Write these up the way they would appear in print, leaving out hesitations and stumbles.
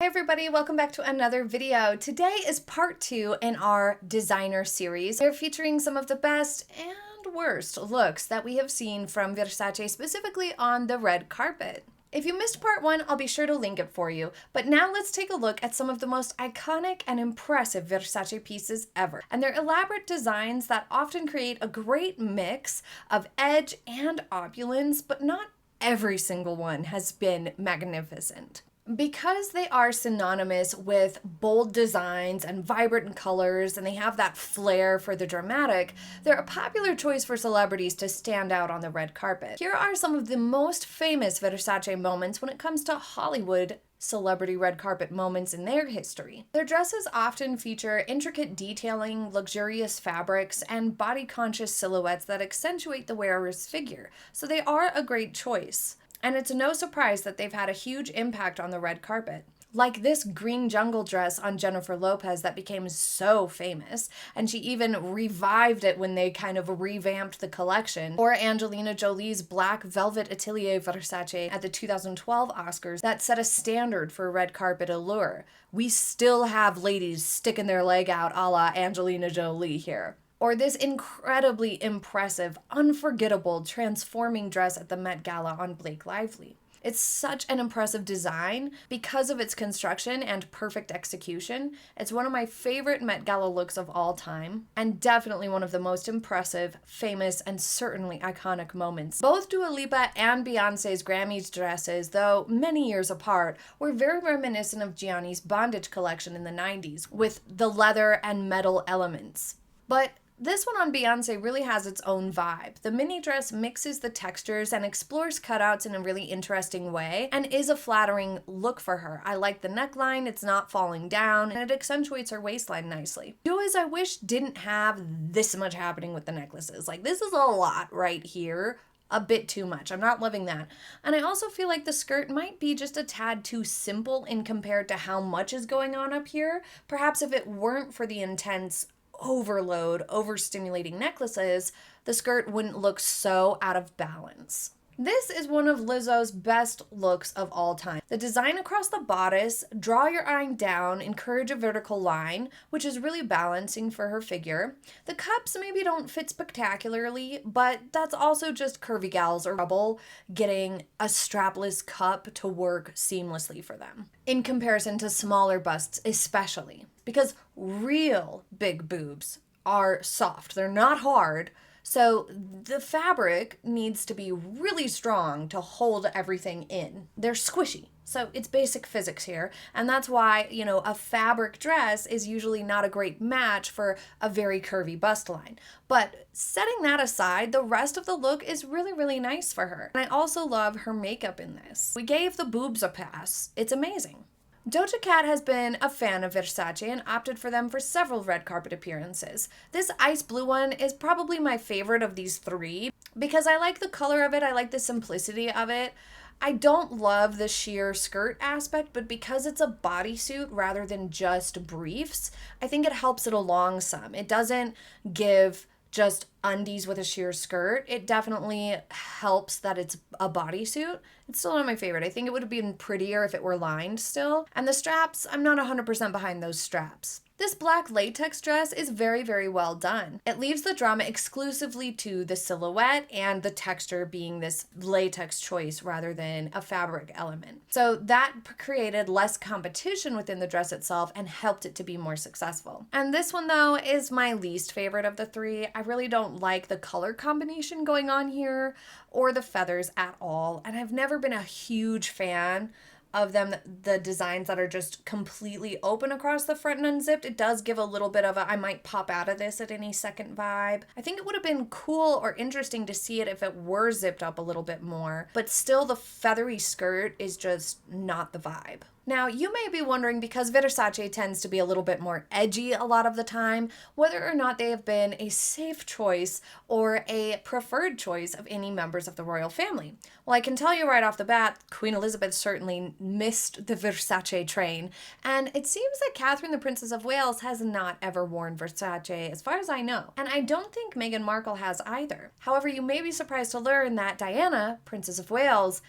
everybody, welcome back to another video. Today is part 2 in our designer series. We're featuring some of the best and worst looks that we have seen from Versace, specifically on the red carpet. If you missed part 1, I'll be sure to link it for you. But now let's take a look at some of the most iconic and impressive Versace pieces ever. And they're elaborate designs that often create a great mix of edge and opulence, but not every single one has been magnificent. Because they are synonymous with bold designs and vibrant colors, and they have that flair for the dramatic, they're a popular choice for celebrities to stand out on the red carpet. Here are some of the most famous Versace moments when it comes to Hollywood celebrity red carpet moments in their history. Their dresses often feature intricate detailing, luxurious fabrics, and body-conscious silhouettes that accentuate the wearer's figure, so they are a great choice. And it's no surprise that they've had a huge impact on the red carpet. Like this green jungle dress on Jennifer Lopez that became so famous, and she even revived it when they kind of revamped the collection. Or Angelina Jolie's black velvet atelier Versace at the 2012 Oscars that set a standard for red carpet allure. We still have ladies sticking their leg out a la Angelina Jolie here. Or this incredibly impressive, unforgettable, transforming dress at the Met Gala on Blake Lively. It's such an impressive design because of its construction and perfect execution. It's one of my favorite Met Gala looks of all time, and definitely one of the most impressive, famous, and certainly iconic moments. Both Dua Lipa and Beyoncé's Grammys dresses, though many years apart, were very reminiscent of Gianni's bondage collection in the 90s, with the leather and metal elements. But this one on Beyoncé really has its own vibe. The mini dress mixes the textures and explores cutouts in a really interesting way and is a flattering look for her. I like the neckline, it's not falling down, and it accentuates her waistline nicely. Dua's I wish didn't have this much happening with the necklaces. Like, this is a lot right here. A bit too much. I'm not loving that. And I also feel like the skirt might be just a tad too simple in compared to how much is going on up here. Perhaps if it weren't for the intense overload, overstimulating necklaces, the skirt wouldn't look so out of balance. This is one of Lizzo's best looks of all time. The design across the bodice, draw your eye down, encourage a vertical line, which is really balancing for her figure. The cups maybe don't fit spectacularly, but that's also just curvy gals or trouble getting a strapless cup to work seamlessly for them, in comparison to smaller busts especially. Because real big boobs are soft, they're not hard, so the fabric needs to be really strong to hold everything in. They're squishy. So it's basic physics here, and that's why, a fabric dress is usually not a great match for a very curvy bust line. But setting that aside, the rest of the look is really, really nice for her. And I also love her makeup in this. We gave the boobs a pass. It's amazing. Doja Cat has been a fan of Versace and opted for them for several red carpet appearances. This ice blue one is probably my favorite of these three because I like the color of it, I like the simplicity of it. I don't love the sheer skirt aspect, but because it's a bodysuit rather than just briefs, I think it helps it along some. It doesn't give just undies with a sheer skirt. It definitely helps that it's a bodysuit. It's still not my favorite. I think it would have been prettier if it were lined still. And the straps, I'm not 100% behind those straps. This black latex dress is very, very well done. It leaves the drama exclusively to the silhouette and the texture being this latex choice rather than a fabric element. So that created less competition within the dress itself and helped it to be more successful. And this one, though, is my least favorite of the three. I really don't like the color combination going on here or the feathers at all. And I've never been a huge fan of them, the designs that are just completely open across the front and unzipped. It does give a little bit of a I might pop out of this at any second vibe. I think it would have been cool or interesting to see it if it were zipped up a little bit more, but still the feathery skirt is just not the vibe. Now, you may be wondering, because Versace tends to be a little bit more edgy a lot of the time, whether or not they have been a safe choice or a preferred choice of any members of the royal family. Well, I can tell you right off the bat, Queen Elizabeth certainly missed the Versace train, and it seems that Catherine, the Princess of Wales, has not ever worn Versace, as far as I know. And I don't think Meghan Markle has either. However, you may be surprised to learn that Diana, Princess of Wales,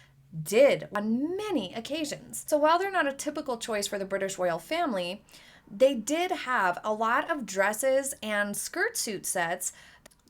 did on many occasions. So while they're not a typical choice for the British royal family, they did have a lot of dresses and skirt suit sets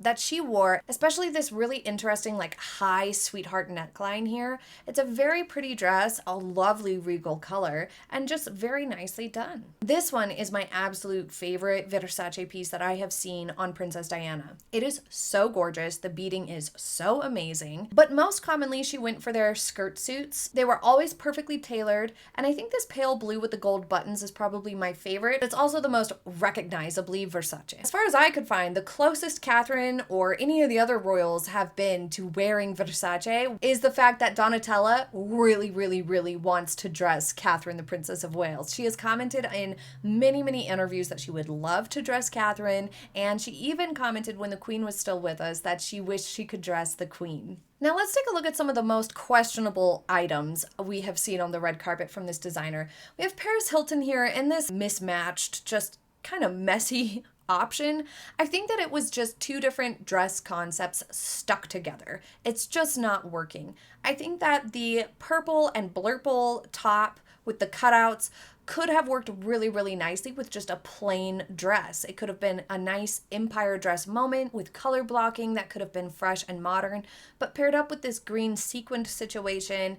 that she wore, especially this really interesting like high sweetheart neckline here. It's a very pretty dress, a lovely regal color, and just very nicely done. This one is my absolute favorite Versace piece that I have seen on Princess Diana. It is so gorgeous, the beading is so amazing, but most commonly she went for their skirt suits. They were always perfectly tailored, and I think this pale blue with the gold buttons is probably my favorite. It's also the most recognizably Versace. As far as I could find, the closest Catherine or any of the other royals have been to wearing Versace is the fact that Donatella really wants to dress Catherine, the Princess of Wales. She has commented in many interviews that she would love to dress Catherine, and she even commented when the Queen was still with us that she wished she could dress the Queen. Now let's take a look at some of the most questionable items we have seen on the red carpet from this designer. We have Paris Hilton here in this mismatched, just kind of messy option. I think that it was just two different dress concepts stuck together. It's just not working. I think that the purple and blurple top with the cutouts could have worked really nicely with just a plain dress. It could have been a nice empire dress moment with color blocking that could have been fresh and modern, but paired up with this green sequined situation,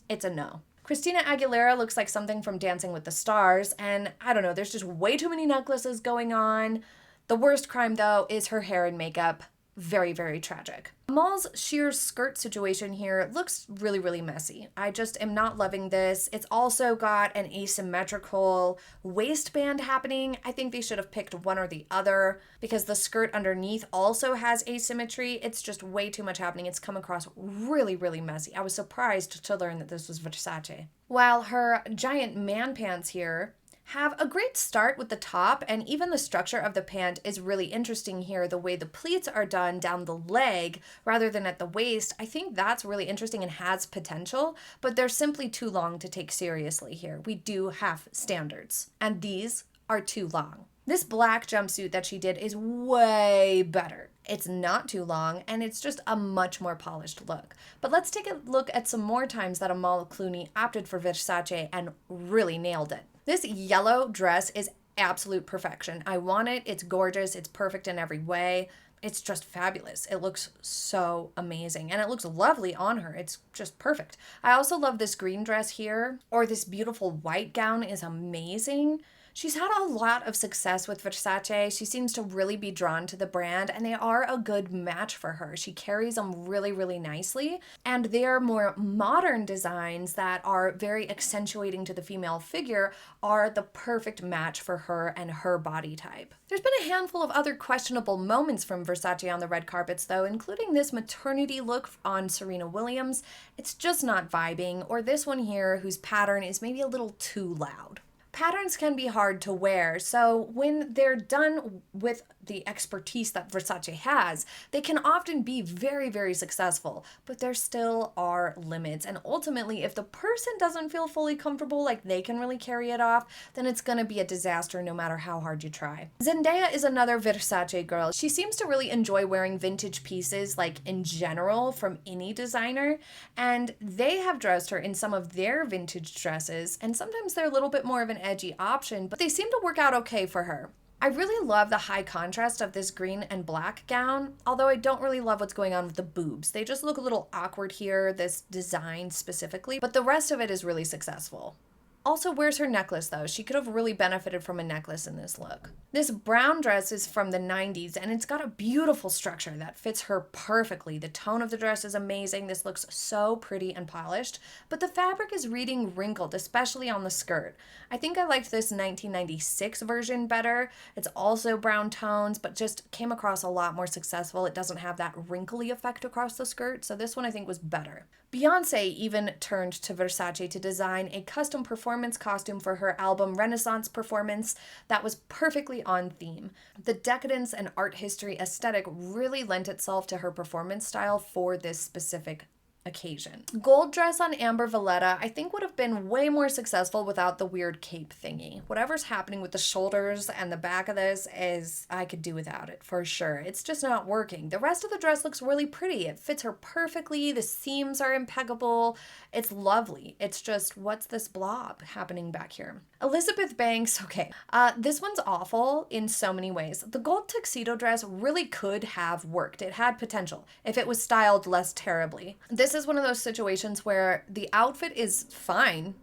it's a no. Christina Aguilera looks like something from Dancing with the Stars, and I don't know, there's just way too many necklaces going on. The worst crime, though, is her hair and makeup. Very tragic. Amal's sheer skirt situation here looks really messy. I just am not loving this. It's also got an asymmetrical waistband happening. I think they should have picked one or the other because the skirt underneath also has asymmetry. It's just way too much happening. It's come across really messy. I was surprised to learn that this was Versace. While her giant man pants here have a great start with the top, and even the structure of the pant is really interesting here. The way the pleats are done down the leg rather than at the waist, I think that's really interesting and has potential, but they're simply too long to take seriously here. We do have standards, and these are too long. This black jumpsuit that she did is way better. It's not too long, and it's just a much more polished look. But let's take a look at some more times that Amal Clooney opted for Versace and really nailed it. This yellow dress is absolute perfection. I want it. It's gorgeous. It's perfect in every way. It's just fabulous. It looks so amazing, and it looks lovely on her. It's just perfect. I also love this green dress here, or this beautiful white gown is amazing. She's had a lot of success with Versace. She seems to really be drawn to the brand, and they are a good match for her. She carries them really nicely, and their more modern designs that are very accentuating to the female figure are the perfect match for her and her body type. There's been a handful of other questionable moments from Versace on the red carpets, though, including this maternity look on Serena Williams. It's just not vibing, or this one here whose pattern is maybe a little too loud. Patterns can be hard to wear, so when they're done with the expertise that Versace has, they can often be very successful, but there still are limits. And ultimately, if the person doesn't feel fully comfortable, like they can really carry it off, then it's gonna be a disaster no matter how hard you try. Zendaya is another Versace girl. She seems to really enjoy wearing vintage pieces, like in general, from any designer, and they have dressed her in some of their vintage dresses, and sometimes they're a little bit more of an edgy option, but they seem to work out okay for her. I really love the high contrast of this green and black gown, although I don't really love what's going on with the boobs. They just look a little awkward here, this design specifically, but the rest of it is really successful. Also, where's her necklace though? She could have really benefited from a necklace in this look. This brown dress is from the 90s, and it's got a beautiful structure that fits her perfectly. The tone of the dress is amazing. This looks so pretty and polished, but the fabric is reading wrinkled, especially on the skirt. I think I liked this 1996 version better. It's also brown tones, but just came across a lot more successful. It doesn't have that wrinkly effect across the skirt, so this one I think was better. Beyoncé even turned to Versace to design a custom performance costume for her album Renaissance performance that was perfectly on theme. The decadence and art history aesthetic really lent itself to her performance style for this specific occasion. Gold dress on Amber Valletta I think would have been way more successful without the weird cape thingy. Whatever's happening with the shoulders and the back of this is, I could do without it for sure. It's just not working. The rest of the dress looks really pretty. It fits her perfectly. The seams are impeccable. It's lovely. It's just, what's this blob happening back here? Elizabeth Banks, okay. This one's awful in so many ways. The gold tuxedo dress really could have worked. It had potential if it was styled less terribly. This is one of those situations where the outfit is fine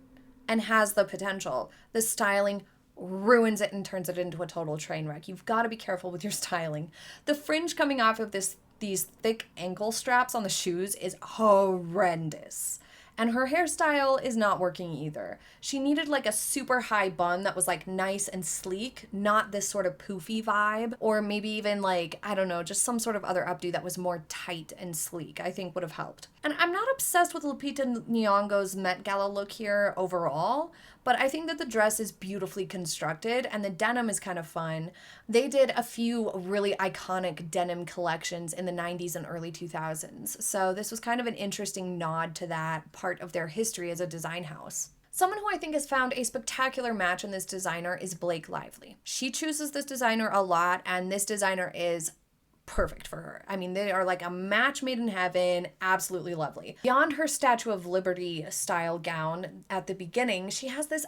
and has the potential. The styling ruins it and turns it into a total train wreck. You've got to be careful with your styling. The fringe coming off of these thick ankle straps on the shoes is horrendous. And her hairstyle is not working either. She needed like a super high bun that was like nice and sleek, not this sort of poofy vibe, or maybe even like, I don't know, just some sort of other updo that was more tight and sleek, I think would have helped. And I'm not obsessed with Lupita Nyong'o's Met Gala look here overall, but I think that the dress is beautifully constructed and the denim is kind of fun. They did a few really iconic denim collections in the 90s and early 2000s, so this was kind of an interesting nod to that part of their history as a design house. Someone who I think has found a spectacular match in this designer is Blake Lively. She chooses this designer a lot, and this designer is perfect for her. I mean, they are like a match made in heaven, absolutely lovely. Beyond her Statue of Liberty style gown at the beginning, she has this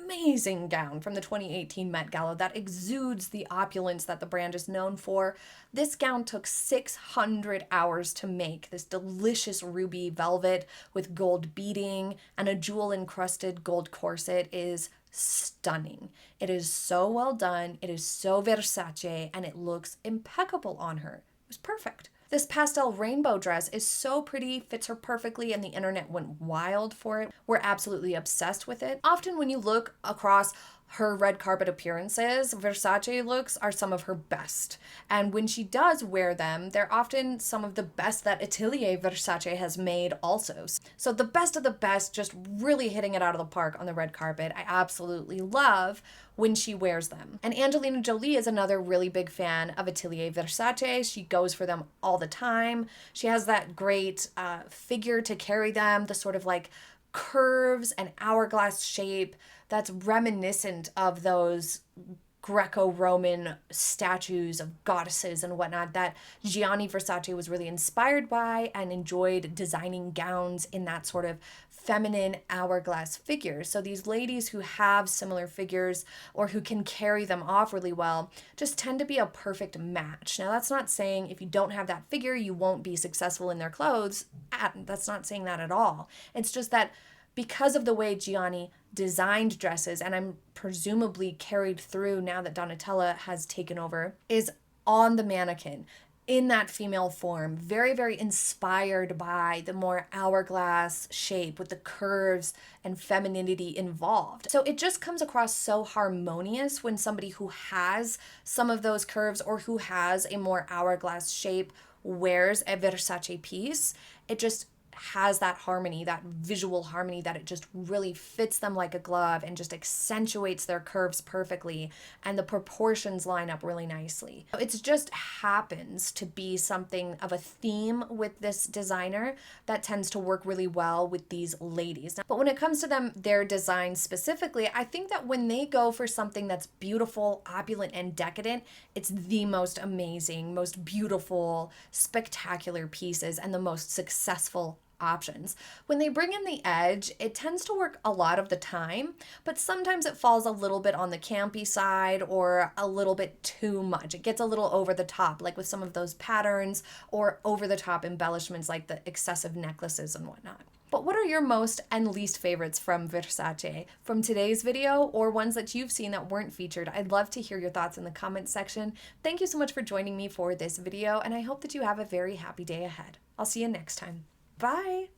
amazing gown from the 2018 Met Gala that exudes the opulence that the brand is known for. This gown took 600 hours to make. This delicious ruby velvet with gold beading and a jewel encrusted gold corset is stunning. It is so well done. It is so Versace and it looks impeccable on her. It was perfect. This pastel rainbow dress is so pretty, fits her perfectly, and the internet went wild for it. We're absolutely obsessed with it. Often when you look across her red carpet appearances, Versace looks are some of her best. And when she does wear them, they're often some of the best that Atelier Versace has made also. So the best of the best, just really hitting it out of the park on the red carpet. I absolutely love when she wears them. And Angelina Jolie is another really big fan of Atelier Versace. She goes for them all the time. She has that great figure to carry them, the sort of like curves and hourglass shape that's reminiscent of those Greco-Roman statues of goddesses and whatnot that Gianni Versace was really inspired by and enjoyed designing gowns in that sort of feminine hourglass figure. So these ladies who have similar figures or who can carry them off really well just tend to be a perfect match. Now, that's not saying if you don't have that figure, you won't be successful in their clothes. That's not saying that at all. It's just that because of the way Gianni designed dresses, and I'm presumably carried through now that Donatella has taken over, is on the mannequin in that female form, very, very inspired by the more hourglass shape with the curves and femininity involved. So it just comes across so harmonious when somebody who has some of those curves or who has a more hourglass shape wears a Versace piece. It just has that harmony, that visual harmony, that it just really fits them like a glove and just accentuates their curves perfectly, and the proportions line up really nicely. It just happens to be something of a theme with this designer that tends to work really well with these ladies. But when it comes to them, their design specifically, I think that when they go for something that's beautiful, opulent, and decadent, it's the most amazing, most beautiful, spectacular pieces and the most successful options. When they bring in the edge, it tends to work a lot of the time, but sometimes it falls a little bit on the campy side or a little bit too much. It gets a little over the top, like with some of those patterns or over the top embellishments like the excessive necklaces and whatnot. But what are your most and least favorites from Versace from today's video, or ones that you've seen that weren't featured? I'd love to hear your thoughts in the comments section. Thank you so much for joining me for this video, and I hope that you have a very happy day ahead. I'll see you next time. Bye!